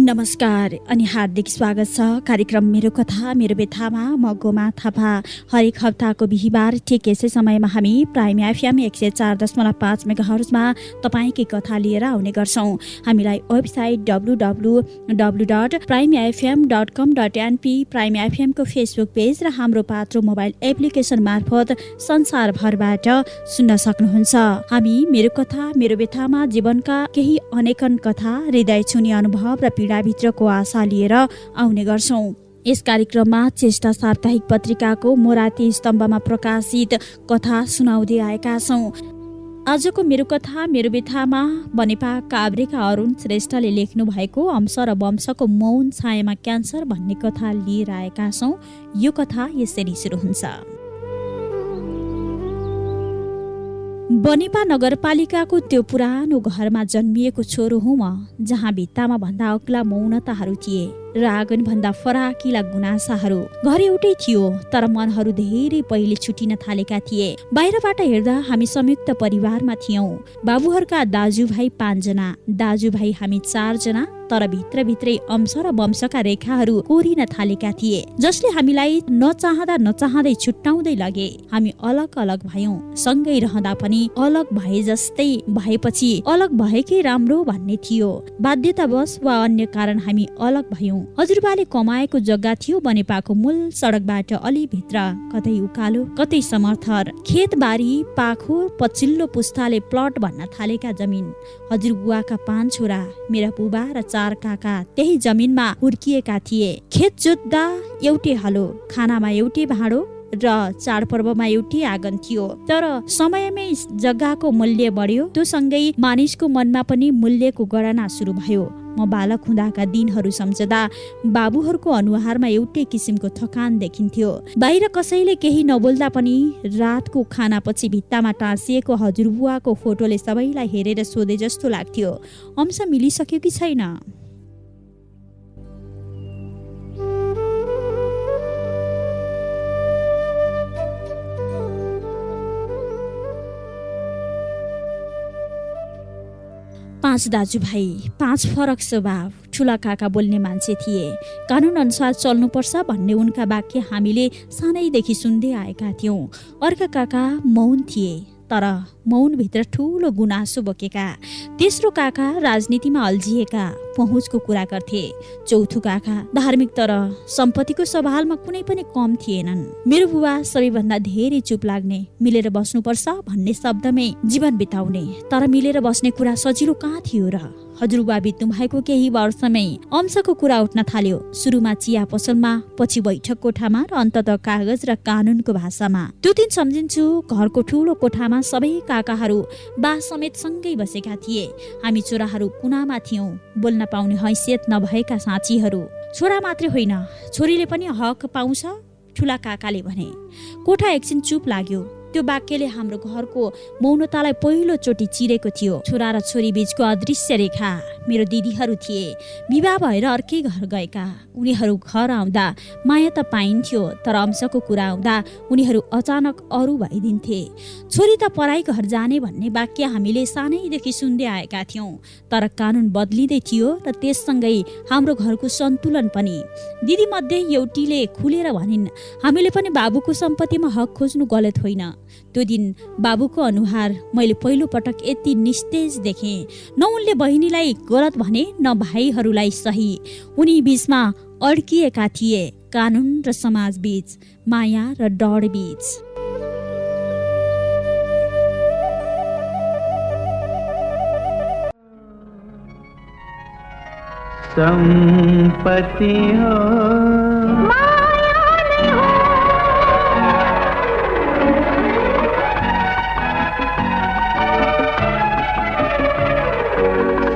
नमस्कार अनि हार्दिक स्वागत छ कार्यक्रम मेरो कथा मेरो व्यथामा म गोमा थापा। हरेक हप्ताको बिहिबार ठिक यसै समयमा हामी प्राइम एफएम 104.5 मेगाहर्जमा तपाईँकै कथा लिएर आउने गर्छौँ। हामीलाई वेबसाइट www.primefm.com.np, प्राइम एफएमको फेसबुक पेज र हाम्रो पात्रो मोबाइल एप्लिकेसन मार्फत संसारभरबाट सुन्न सक्नुहुन्छ। हामी मेरो कथा मेरो व्यथामा जीवनका केही अनेकन कथा, हृदय छुने अनुभव र पीडाभित्रको आशा लिएर आउने गर्छौँ। यस कार्यक्रममा चेष्टा साप्ताहिक पत्रिकाको मोराती स्तम्भमा प्रकाशित कथा सुनाउँदै आएका छौँ। आजको मेरो कथा मेरो व्यथामा बनेपा काभ्रेका अरुण श्रेष्ठले लेख्नु भएको अंश र वंशको मौन छायामा क्यान्सर भन्ने कथा लिएर आएका छौँ। यो कथा यसरी सुरु हुन्छ। बनेपा नगरपालिकाको त्यो पुरानो घरमा जन्मिएको छोरो हुँ म, जहाँ भित्तामा भन्दा अग्ला मौनताहरू थिए र आँगनभन्दा फराकिला गुनासाहरू। घर एउटै थियो तर मनहरू धेरै पहिले छुटिन थालेका थिए। बाहिरबाट हेर्दा हामी संयुक्त परिवारमा थियौं। बाबुहरूका दाजुभाइ 5 जना, दाजुभाइ हामी 4 जना, तर भित्रभित्रै अंश र वंशका रेखाहरू कोरिन थालेका थिए, जसले हामीलाई नचाहँदा नचाहँदै छुट्याउँदै लगे। हामी अलग अलग भयौं। सँगै रहँदा पनि अलग भए जस्तै भएपछि अलग भएकै राम्रो भन्ने थियो। बाध्यतावश वा अन्य कारण हामी अलग भयौं। हजुरबाले कमाएको जग्गा थियो बनेपाको मूल सडकबाट अलि भित्र, कतै उकालो कतै समर्थर, खेतबारी पाखो पछिल्लो पुस्ताले प्लट भन्न थालेका जमिन। हजुरबुवाका 5 छोरा, मेरा बुबा र 4 काका त्यही जमिनमा हुर्किएका थिए। खेत जोत्दा एउटै हलो, खानामा एउटै भाँडो र चाडपर्वमा एउटै आँगन थियो। तर समयमै जग्गाको मूल्य बढ्यो, त्यो सँगै मानिसको मनमा पनि मूल्यको गणना सुरु भयो। म बालक हुँदाका दिनहरू सम्झदा बाबुहरूको अनुहारमा एउटै किसिमको थकान देखिन्थ्यो। बाहिर कसैले केही नबोल्दा पनि रातको खानापछि भित्तामा टाँसिएको हजुरबुवाको फोटोले सबैलाई हेरेर सोधे जस्तो लाग्थ्यो, अंश मिलिसक्यो कि छैन। पाँच दाजुभाइ, 5 फरक स्वभाव। ठुला काका बोल्ने मान्छे थिए। कानुन अनुसार चल्नुपर्छ भन्ने उनका वाक्य हामीले सानैदेखि सुन्दै आएका थियौं। अर्का काका मौन थिए, तर मौनभित्र ठुलो गुनासो बोकेका। तेस्रो काका राजनीतिमा अल्झिएका, पहुँचको कुरा गर्थे। चौथो काका धार्मिक, तर सम्पत्तिको सवालमा कुनै पनि कम थिएनन्। मेरो बुबा सबैभन्दा धेरै चुप लाग्ने, मिलेर बस्नुपर्छ भन्ने शब्दमै जीवन बिताउने। तर मिलेर बस्ने कुरा सजिलो कहाँ थियो र। हजुरबुवा बित्नु भएको केही वर्षमै अंशको कुरा उठ्न थाल्यो। सुरुमा चिया पसलमा, पछि बैठक कोठामा र अन्ततः कागज र कानुनको भाषामा। त्यो दिन सम्झिन्छु, घरको ठुलो कोठामा सबै काकाहरू बा समेत सँगै बसेका थिए। हामी छोराहरू कुनामा थियौं, बोल्न पाउने हैसियत नभएका साँचीहरू। छोरा मात्रै होइन, छोरीले पनि हक पाउँछ, ठुला काकाले भने। कोठा एकछिन चुप लाग्यो। त्यो वाक्यले हाम्रो घरको मौनतालाई पहिलो चोटि चिरेको थियो। छोरा र छोरी बीचको अदृश्य रेखा। मेरो दिदीहरू थिए, विवाह भएर अर्कै घर गएका। उनीहरू घर आउँदा माया त पाइन्थ्यो, तर अंशको कुरा आउँदा उनीहरू अचानक अरू भइदिन्थे। छोरी त पराई घर जाने भन्ने वाक्य हामीले सानैदेखि सुन्दै आएका थियौं, तर कानुन बदलिँदै थियो र त्यससँगै हाम्रो घरको सन्तुलन पनि। दिदी मध्ये एउटीले खुलेर भनिन्, हामीले पनि बाबुको सम्पत्तिमा हक खोज्नु गलत होइन। त्यो दिन बाबुको अनुहार मैले पहिलो पटक यति निस्तेज देखेँ। न उनले बहिनीलाई गलत भने, न भाइहरूलाई सही। उनी बीचमा अड्किएका थिए, कानुन र समाज बीच, माया र डर बीच। संपत्ति हो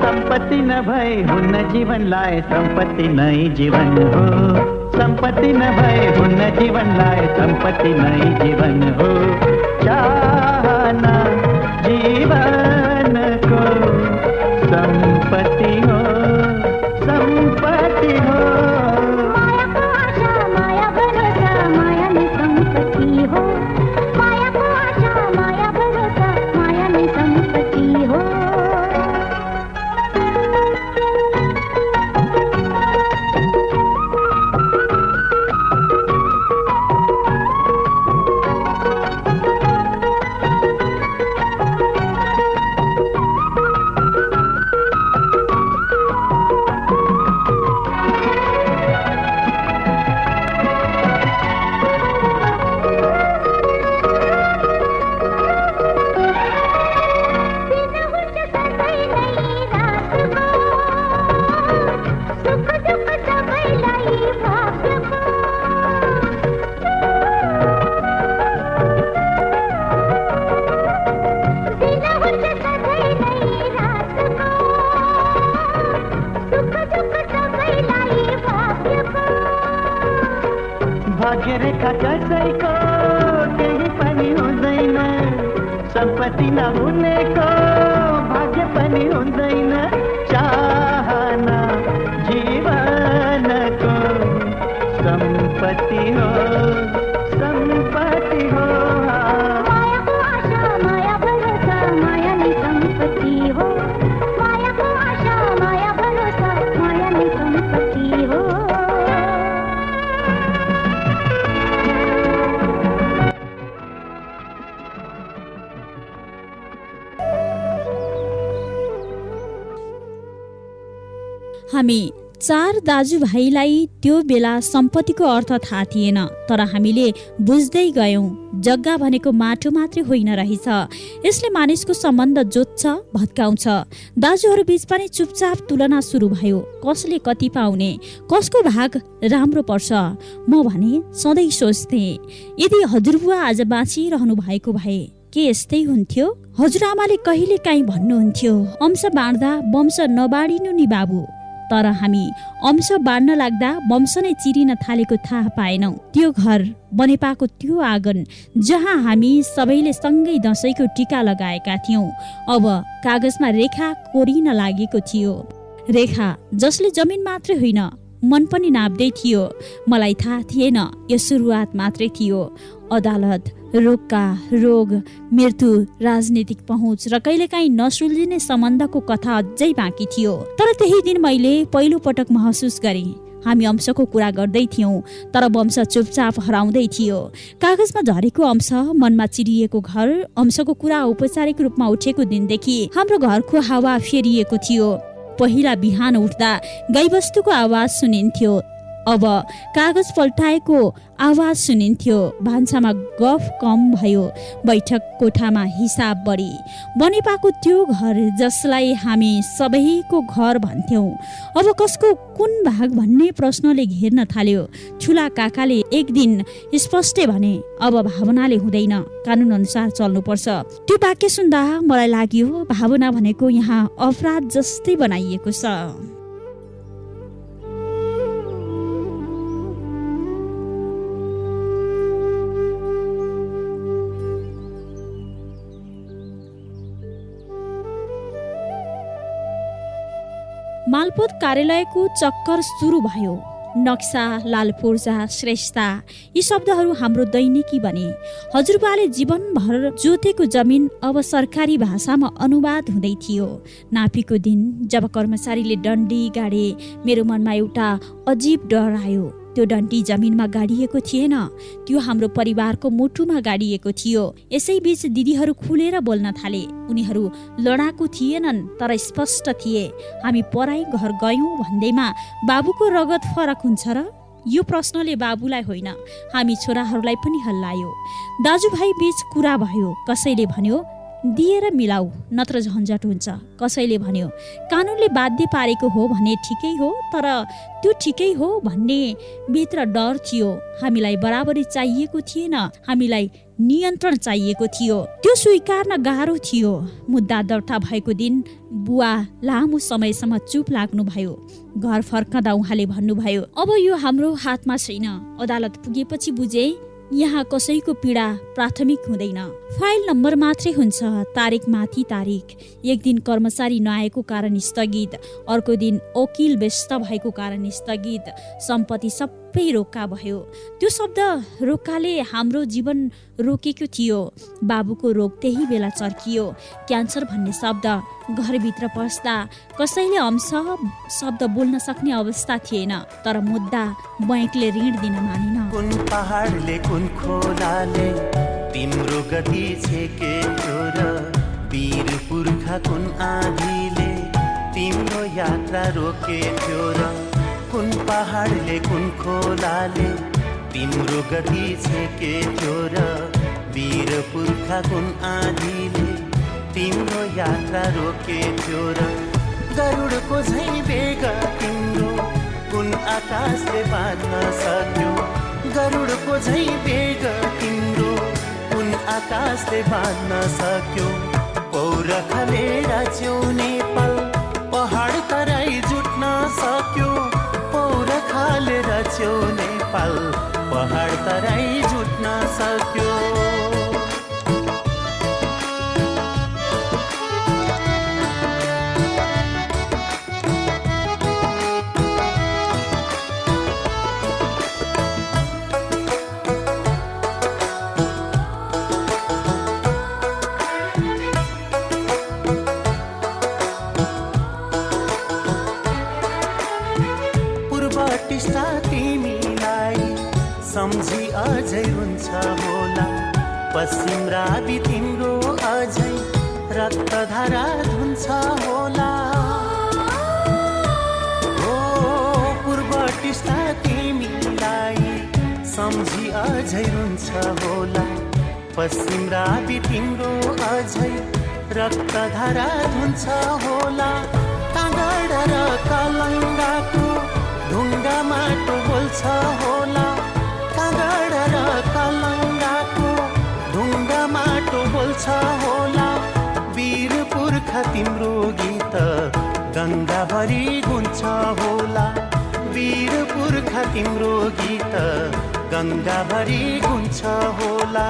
संपत्ति न भए हुन्न जीवनलाई, संपत्ति नै जीवन हो। संपत्ति न भए हुन्न जीवनलाई, संपत्ति नै जीवन हो। चाहना जीवनको संपत्ति हो, संपत्ति हो। मायाको आशा माया भरोसा, माया नै संपत्ति हो। मायाको आशा माया भरोसा, माया नै संपत्ति हो। कसैको केही पनि हुँदैन, सम्पत्ति नहुनेको भाग्य पनि हुँदैन। चाहना जीवनको सम्पत्ति हो, सम्पत्ति हो। मायाको आशा माया भरोसा माया नै सम्पत्ति हो। मायाको आशा माया भरोसा माया नै सम्पत्ति हो। हामी 4 दाजुभाइलाई त्यो बेला सम्पत्तिको अर्थ थाहा थिएन, तर हामीले बुझ्दै गयौँ जग्गा भनेको माटो मात्रै होइन रहेछ। यसले मानिसको सम्बन्ध जोत्छ, भत्काउँछ। दाजुहरू बीच पनि चुपचाप तुलना सुरु भयो। कसले कति पाउने, कसको भाग राम्रो पर्छ। म भने सधैँ सोच्थेँ, यदि हजुरबुवा आज बाँचिरहनु भएको भए के यस्तै हुन्थ्यो? हजुरआमाले कहिले काहीँ भन्नुहुन्थ्यो, अंश बाँड्दा वंश नबाँडिनु नि बाबु। तर हामी अंश बाँड्न लाग्दा वंश नै चिरिन थालेको थाहा पाएनौँ। त्यो घर बनेपाको त्यो आँगन जहाँ हामी सबैले सँगै दसैँको टीका लगाएका थियौँ, अब कागजमा रेखा कोरिन लागेको थियो। रेखा जसले जमिन मात्रै होइन मन पनि नाप्दै थियो। मलाई थाहा थिएन यो सुरुवात मात्रै थियो। अदालत, रोगका रोग, मृत्यु, राजनीतिक पहुँच र कहिलेकाहीँ नसुल्झिने सम्बन्धको कथा अझै बाँकी थियो। तर त्यही दिन मैले पहिलो पटक महसुस गरेँ, हामी अंशको कुरा गर्दै थियौँ तर वंश चुपचाप हराउँदै थियो। कागजमा झरेको अंश, मनमा चिरिएको घर। अंशको कुरा औपचारिक रूपमा उठेको दिनदेखि हाम्रो घरको हावा फेरिएको थियो। पहिला बिहान उठ्दा गाईबस्तुको आवाज सुनिन्थ्यो, अब कागज पल्टाएको आवाज सुनिन्थ्यो। भान्सामा गफ कम भयो, बैठक कोठामा हिसाब बढी। बनेपाको त्यो घर जसलाई हामी सबैको घर भन्थ्यौँ, अब कसको कुन भाग भन्ने प्रश्नले घेर्न थाल्यो। ठुला काकाले एक दिन स्पष्टै भने, अब भावनाले हुँदैन, कानुन अनुसार चल्नुपर्छ। त्यो वाक्य सुन्दा मलाई लाग्यो भावना भनेको यहाँ अपराध जस्तै बनाइएको छ। मालपोत कार्यालयको चक्कर सुरु भयो। नक्सा, लालपूर्जा, श्रेष्ठता यी शब्दहरू हाम्रो दैनिकी बने। हजुरबाले जीवनभर जोतेको जमिन अब सरकारी भाषामा अनुवाद हुँदै थियो। नापीको दिन जब कर्मचारीले डन्डी गाडे, मेरो मनमा एउटा अजीब डर आयो। त्यो डन्डी जमिनमा गाडिएको थिएन, त्यो हाम्रो परिवारको मुटुमा गाडिएको थियो। यसैबीच दिदीहरू खुलेर बोल्न थाले। उनीहरू लडाकु थिएनन् तर स्पष्ट थिए। हामी पराई घर गयौँ भन्दैमा बाबुको रगत फरक हुन्छ र? यो प्रश्नले बाबुलाई होइन, हामी छोराहरूलाई पनि हल्लायो। दाजुभाइ बीच कुरा भयो। कसैले भन्यो दिएर मिलाऊ नत्र झन्झट हुन्छ। कसैले भन्यो कानुनले बाध्य पारेको हो भने ठिकै हो, तर त्यो ठिकै हो भन्ने भित्र डर थियो। हामीलाई बराबरी चाहिएको थिएन, हामीलाई नियन्त्रण चाहिएको थियो। त्यो स्वीकार्न गाह्रो थियो। मुद्दा दर्ता भएको दिन बुवा लामो समयसम्म चुप लाग्नुभयो। घर फर्कँदा उहाँले भन्नुभयो, अब यो हाम्रो हातमा छैन। अदालत पुगेपछि बुझे यहाँ कसैको पीडा प्राथमिक हुँदैन, फाइल नम्बर मात्रै हुन्छ, तारिक माथि तारिक। एक दिन कर्मचारी नआएको कारण स्थगित, अर्को दिन वकिल व्यस्त भएको कारण स्थगित, सम्पत्ति सबै रोका भयो। त्यो शब्द रोकाले हाम्रो जीवन रोकेको थियो। बाबुको रोग त्यही बेला चर्कियो। क्यान्सर भन्ने शब्द घरभित्र पस्दा कसैले अंश शब्द बोल्न सक्ने अवस्था थिएन, तर मुद्दा बैंकले ऋण दिन मानेन। कुन पहाडले कुन खोलाले तिम्रो गति छेक्यो र वीर पुर्खा कुन आँधीले तिम्रो यात्रा रोकेथ्यो र कुन पहाडले कुन खोलाले तिम्रो गति छेक्यो र वीर पुर्खा कुन आँधीले तिम्रो यात्रा रोकेथ्यो र गरुडको झै बेग तिम्रो कुन आकाशले बाँध्न सक्यो, गरुडको झै बेग तिम्रो कुन आकाशले बाँध्न सक्यो। पौरखले राच्यौ नेपाल पहाड तराई जुट्न सक्यो, पौरखले राच्यौ नेपाल पहाड तराई सम्झी अझै रुन्छ होला, पश्चिम रावी तिम्रो अझै रक्तधारा धुन्छ होला। ओ पूर्व टिस्टा तिमीलाई सम्झी अझै रुन्छ होला, पश्चिम रावी तिम्रो अझै रक्तधारा धुन्छ होला। काँगड र कलङ्गाको ढुङ्गा माटो बोल्छ होला, काँगड र कलङ्गाको ढुङ्गा माटो बोल्छ होला। वीर पुर्खा तिम्रो गीत गङ्गाभरि गुन्छ होला, वीर पुर्खा तिम्रो गीत गङ्गाभरि गुन्छ होला।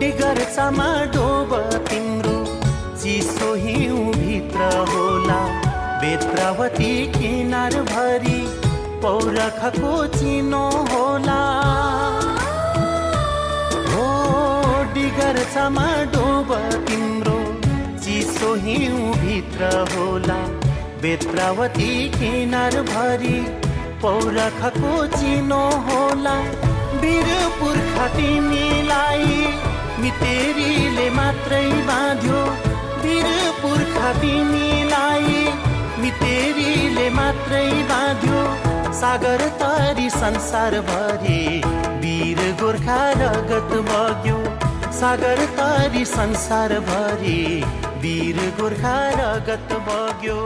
डिगर्चामा डोब तिम्रो चिसो हिउँ भित्र होला, बेत्रावती किनार भरि पौरखको चिनो होला। हो डिगर्चामा डोब तिम्रो चिसो हिउँ भित्र होला, बेत्रावती किनार भरि पौरखको चिनो होला। वीर पुर्खा तिमीलाई मितेरीले मात्रै बाँध्यो, वीर पुर्खा तिमीलाई मितेरीले मात्रै बाँध्यो। सागर तरी संसारभरि वीर गोर्खा रगत बग्यो, सागर तरी संसारभरि वीर गोर्खा रगत बग्यो।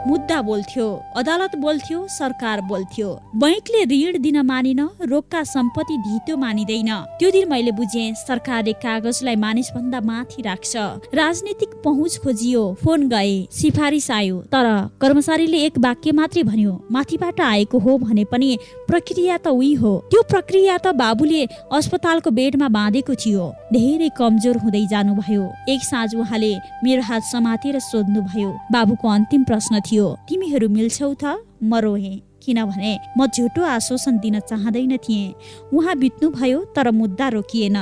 मुद्दा बोल्थ्यो, अदालत बोल्थ्यो, सरकार बोल्थ्यो। बैंकले ऋण दिन मानिन, रोगका सम्पत्ति धितो मानिदैन। त्यो दिन मैले बुझे सरकारले कागजलाई मानिसभन्दा माथि राख्छ। राजनीतिक पहुँच खोजियो, फोन गए, सिफारिस आयो, तर कर्मचारीले एक वाक्य मात्रै भन्यो, माथिबाट आएको हो भने पनि प्रक्रिया त उही हो। त्यो प्रक्रिया त बाबुले अस्पतालको बेडमा बाँधेको थियो। धेरै कमजोर हुँदै जानुभयो। एक साँझ उहाँले मेरो हात समातेर सोध्नुभयो, बाबुको अन्तिम प्रश्न थियो, तिमीहरू मिल्छौ त? म रोएँ, किनभने म झुटो आश्वासन दिन चाहँदैन थिएँ। उहाँ बित्नु भयो, तर मुद्दा रोकिएन।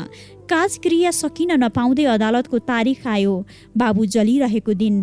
काजक्रिया सकिन नपाउँदै अदालतको तारिख आयो। बाबु जलिरहेको दिन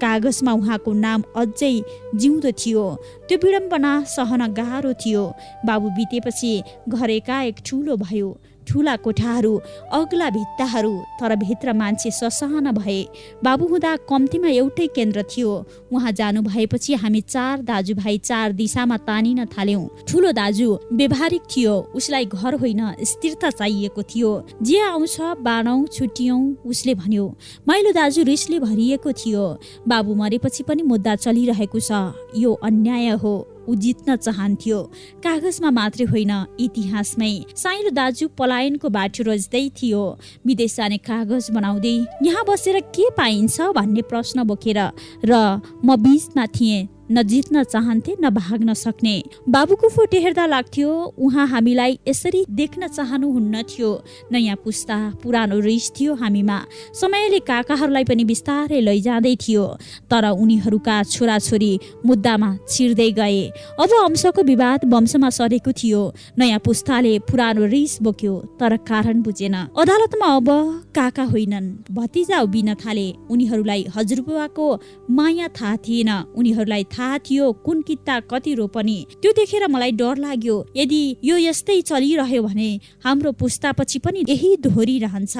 कागजमा उहाँको नाम अझै जिउँदो थियो। त्यो विडम्बना सहन गाह्रो थियो। बाबु बितेपछि घर एकाएक ठुलो भयो। ठुला कोठाहरू, अग्ला भित्ताहरू, तर भित्र मान्छे ससाना भए। बाबु हुँदा कम्तीमा एउटै केन्द्र थियो। उहाँ जानु भएपछि हामी 4 दाजुभाइ 4 दिशामा तानिन थाल्यौं। ठुलो दाजु व्यवहारिक थियो, उसलाई घर होइन स्थिरता चाहिएको थियो। जे आउँछ बाँडौं, छुट्टियौं, उसले भन्यो। माइलो दाजु रिसले भरिएको थियो। बाबु मरेपछि पनि मुद्दा चलिरहेको छ, यो अन्याय हो। ऊ जित्न चाहन्थ्यो, कागजमा मात्रै होइन इतिहासमै। साइलो दाजु पलायनको बाटो रोज्दै थियो। विदेश जाने कागज बनाउँदै यहाँ बसेर के पाइन्छ भन्ने प्रश्न बोकेर, र म बीचमा थिएँ। न जित्न चाहन्थे न भाग्न सक्ने। बाबुको फोटो हेर्दा लाग्थ्यो उहाँ हामीलाई यसरी देख्न चाहनुहुन्न थियो। नयाँ पुस्ता, पुरानो रिस थियो हामीमा। समयले काकाहरूलाई पनि बिस्तारै लैजाँदै थियो, तर उनीहरूका छोराछोरी मुद्दामा छिर्दै गए। अब अंशको विवाद वंशमा सरेको थियो। नयाँ पुस्ताले पुरानो रिस बोक्यो, तर कारण बुझेन। अदालतमा अब काका होइनन्, भतिजा उभिन थाले। उनीहरूलाई हजुरबुवाको माया थाहा थिएन। उनीहरूलाई थाहा थियो कुन किता कति रोपनी। त्यो देखेर मलाई डर लाग्यो। यदि यो यस्तै चलिरह्यो भने हाम्रो पुस्तापछि पनि यही दोहोरी रहन्छ।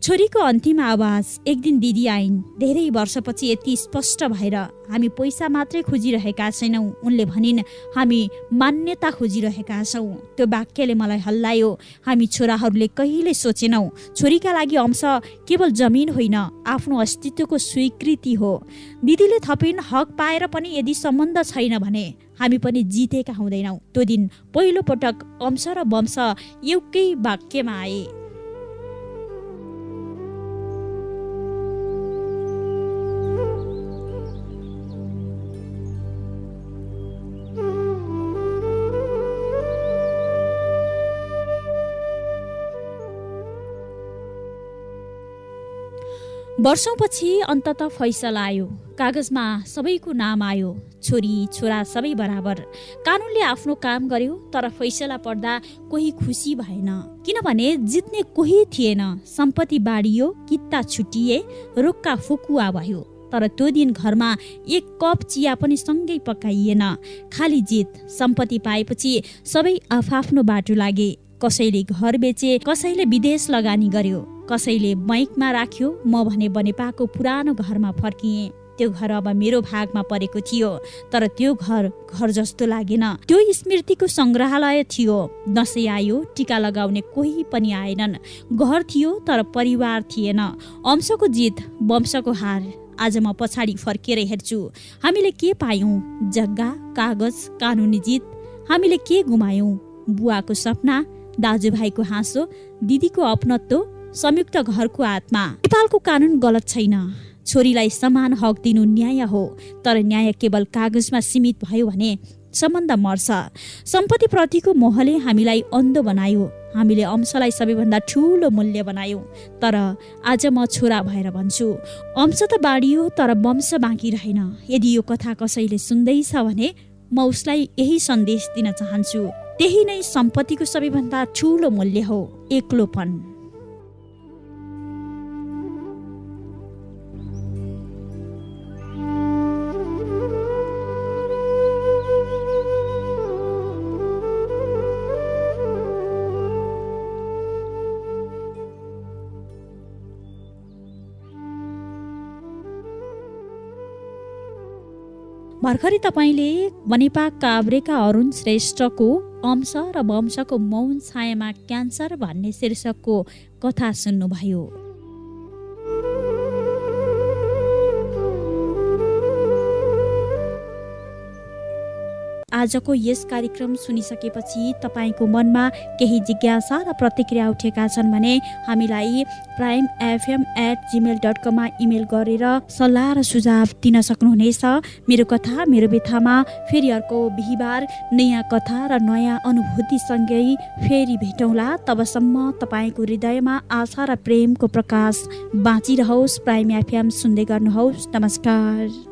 छोरीको अन्तिम आवाज एक दिन दिदी आइन्। धेरै वर्षपछि यति स्पष्ट भएर हामी पैसा मात्रै खोजिरहेका छैनौँ, उनले भनिन् हामी मान्यता खोजिरहेका छौँ। त्यो वाक्यले मलाई हल्लायो। हामी छोराहरूले कहिले सोचेनौँ छोरीका लागि अंश केवल जमिन होइन, आफ्नो अस्तित्वको स्वीकृति हो। दिदीले थपिन् हक पाएर पनि यदि सम्बन्ध छैन भने हामी पनि जितेका हुँदैनौँ। त्यो दिन पहिलो पटक अंश र वंश एउटै वाक्यमा आए। वर्षौंपछि अन्ततः फैसला आयो। कागजमा सबैको नाम आयो। छोरी छोरा सबै बराबर। कानुनले आफ्नो काम गर्यो, तर फैसला पर्दा कोही खुसी भएन, किनभने जित्ने कोही थिएन। सम्पत्ति बाँडियो, कित्ता छुटिए, रोक्का फुकुवा भयो। तर त्यो दिन घरमा एक कप चिया पनि सँगै पकाइएन। खाली जित। सम्पत्ति पाएपछि सबै आफआफ्नो बाटो लागे। कसैले घर बेचे, कसैले विदेश लगानी गर्यो, कसैले बैंकमा राख्यो। म भने बनेपाको पुरानो घरमा फर्किएँ। त्यो घर अब मेरो भागमा परेको थियो, तर त्यो घर जस्तो लागेन। त्यो स्मृतिको संग्रहालय थियो। दसैँ आयो, टीका लगाउने कोही पनि आएनन्। घर थियो तर परिवार थिएन। अंशको जित, वंशको हार। आज म पछाडि फर्केर हेर्छु। हामीले के पायौँ? जग्गा, कागज, कानुनी जित। हामीले के गुमायौँ? बुवाको सपना, दाजुभाइको हाँसो, दिदीको अपनत्व, संयुक्त घरको आत्मा। नेपालको कानुन गलत छैन। छोरीलाई समान हक दिनु न्याय हो, तर न्याय केवल कागजमा सीमित भयो भने सम्बन्ध मर्छ। सम्पत्ति प्रतिको मोहले हामीलाई अन्धो बनायो। हामीले अंशलाई सबैभन्दा ठुलो मूल्य बनायौँ। तर आज म छोरा भएर भन्छु, अंश त बाँडियो तर वंश बाँकी रहेन। यदि यो कथा कसैले सुन्दैछ भने म उसलाई यही सन्देश दिन चाहन्छु। त्यही नै सम्पत्तिको सबैभन्दा ठुलो मूल्य हो, एक्लोपन। भर्खरै तपाईँले बनेपा काभ्रेका अरुण श्रेष्ठको अंश र वंशको मौन छायामा क्यान्सर भन्ने शीर्षकको कथा सुन्नुभयो। आजको यस कार्यक्रम सुनिसकेपछि तपाईँको मनमा केही जिज्ञासा र प्रतिक्रिया उठेका छन् भने हामीलाई primefm@gmail.com मा इमेल गरेर सल्लाह र सुझाव दिन सक्नुहुनेछ। मेरो कथा मेरो व्यथामा फेरि अर्को बिहिबार नयाँ कथा र नयाँ अनुभूतिसँगै फेरि भेटौँला। तबसम्म तपाईँको हृदयमा आशा र प्रेमको प्रकाश बाँचिरहोस्। प्राइम एफएम सुन्दै गर्नुहोस्। नमस्कार।